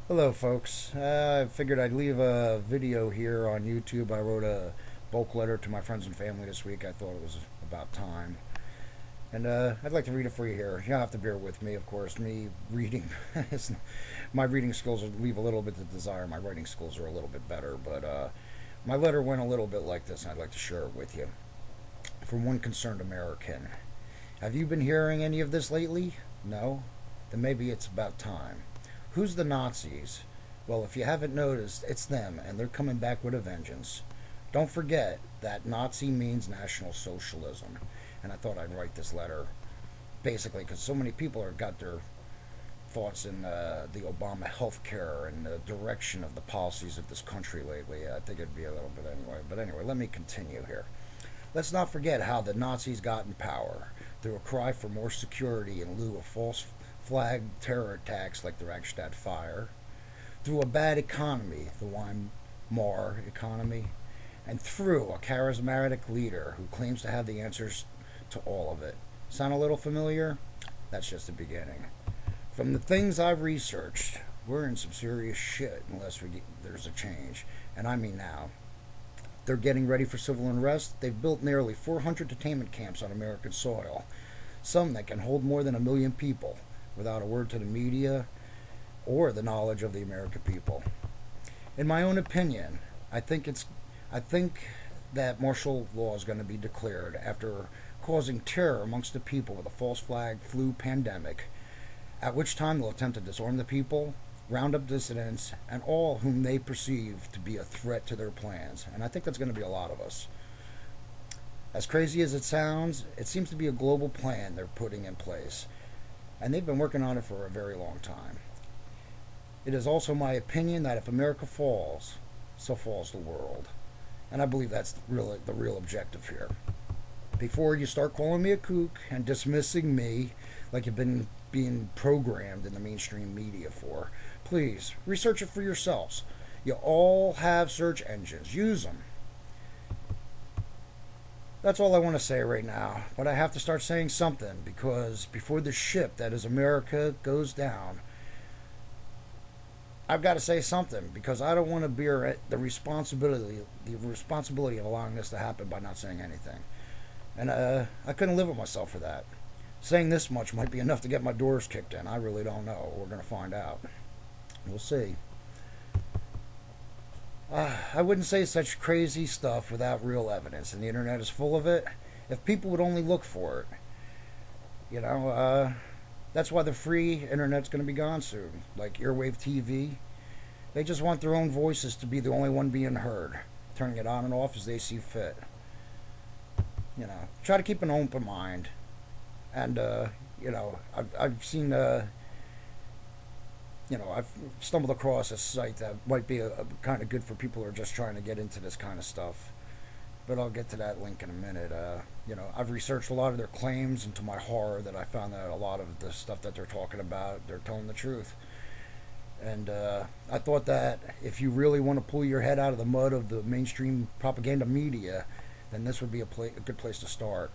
Hello, folks. I figured I'd leave a video here on YouTube. I wrote a bulk letter to my friends and family this week. I thought it was about time. And I'd like to read it for you here. You'll have to bear with me, of course. Me reading, my reading skills leave a little bit to desire. My writing skills are a little bit better, but my letter went a little bit like this, and I'd like to share it with you. From one concerned American. Have you been hearing any of this lately? No? Then maybe it's about time. Who's the Nazis? Well, if you haven't noticed, it's them, and they're coming back with a vengeance. Don't forget that Nazi means National Socialism. And I thought I'd write this letter basically because so many people have got their thoughts in the Obama health care and the direction of the policies of this country lately. I think it'd be a little bit anyway. But anyway, let me continue here. Let's not forget how the Nazis got in power through a cry for more security in lieu of false flag terror attacks like the Reichstag fire, through a bad economy, the Weimar economy, and through a charismatic leader who claims to have the answers to all of it. Sound a little familiar? That's just the beginning. From the things I've researched, we're in some serious shit unless there's a change. And I mean now. They're getting ready for civil unrest. They've built nearly 400 detainment camps on American soil, some that can hold more than 1 million people, without a word to the media or the knowledge of the American people. In my own opinion, I think that martial law is going to be declared after causing terror amongst the people with a false flag flu pandemic, at which time they'll attempt to disarm the people, round up dissidents, and all whom they perceive to be a threat to their plans. And I think that's going to be a lot of us. As crazy as it sounds, it seems to be a global plan they're putting in place, and they've been working on it for a very long time. It is also my opinion that if America falls, so falls the world. And I believe that's really the real objective here. Before you start calling me a kook and dismissing me like you've been being programmed in the mainstream media for, please research it for yourselves. You all have search engines. Use them. That's all I want to say right now. But I have to start saying something because before the ship that is America goes down, I've got to say something because I don't want to bear the responsibility of allowing this to happen by not saying anything. And I couldn't live with myself for that. Saying this much might be enough to get my doors kicked in. I really don't know. We're going to find out. We'll see. I wouldn't say such crazy stuff without real evidence, and the internet is full of it. If people would only look for it, you know, that's why the free internet's going to be gone soon. Like earwave TV, they just want their own voices to be the only one being heard, turning it on and off as they see fit. You know, try to keep an open mind, and I've seen I've stumbled across a site that might be a kind of good for people who are just trying to get into this kind of stuff. But I'll get to that link in a minute. I've researched a lot of their claims, and to my horror, that I found that a lot of the stuff that they're talking about, they're telling the truth. And I thought that if you really want to pull your head out of the mud of the mainstream propaganda media, then this would be a good place to start.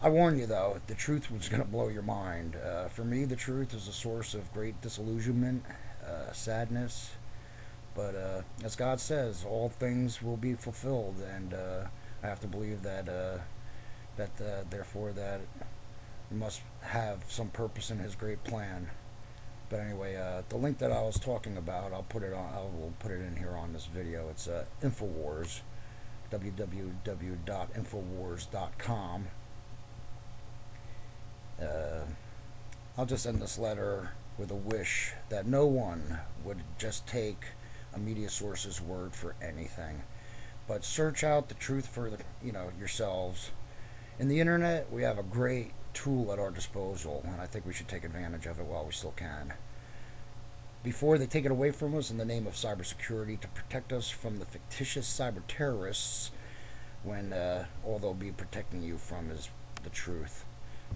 I warn you, though, the truth was going to blow your mind. For me, the truth is a source of great disillusionment, sadness. But as God says, all things will be fulfilled, and I have to believe therefore, that he must have some purpose in His great plan. But anyway, the link that I was talking about, I will put it in here on this video. It's Infowars, www.infowars.com. I'll just end this letter with a wish that no one would just take a media source's word for anything, but search out the truth for yourselves. In the internet, we have a great tool at our disposal, and I think we should take advantage of it while we still can. Before they take it away from us in the name of cybersecurity to protect us from the fictitious cyber terrorists, when all they'll be protecting you from is the truth.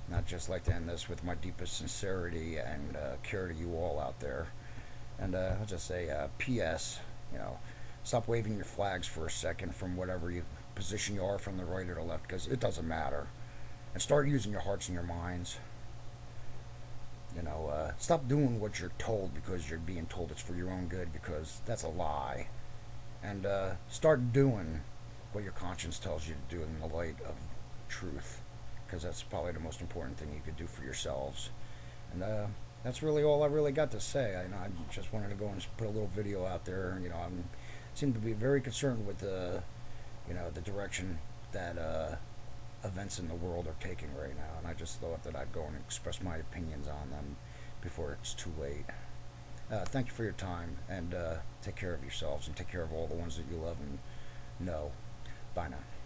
And I'd just like to end this with my deepest sincerity and care to you all out there. And I'll just say, P.S. Stop waving your flags for a second from whatever position you are, from the right or the left, because it doesn't matter. And start using your hearts and your minds. Stop doing what you're told because you're being told it's for your own good, because that's a lie. And start doing what your conscience tells you to do in the light of truth, because that's probably the most important thing you could do for yourselves. And that's really all I really got to say. I just wanted to go and put a little video out there. I seem to be very concerned with the direction that events in the world are taking right now, and I just thought that I'd go and express my opinions on them before it's too late. Thank you for your time, and take care of yourselves and take care of all the ones that you love and know. Bye now.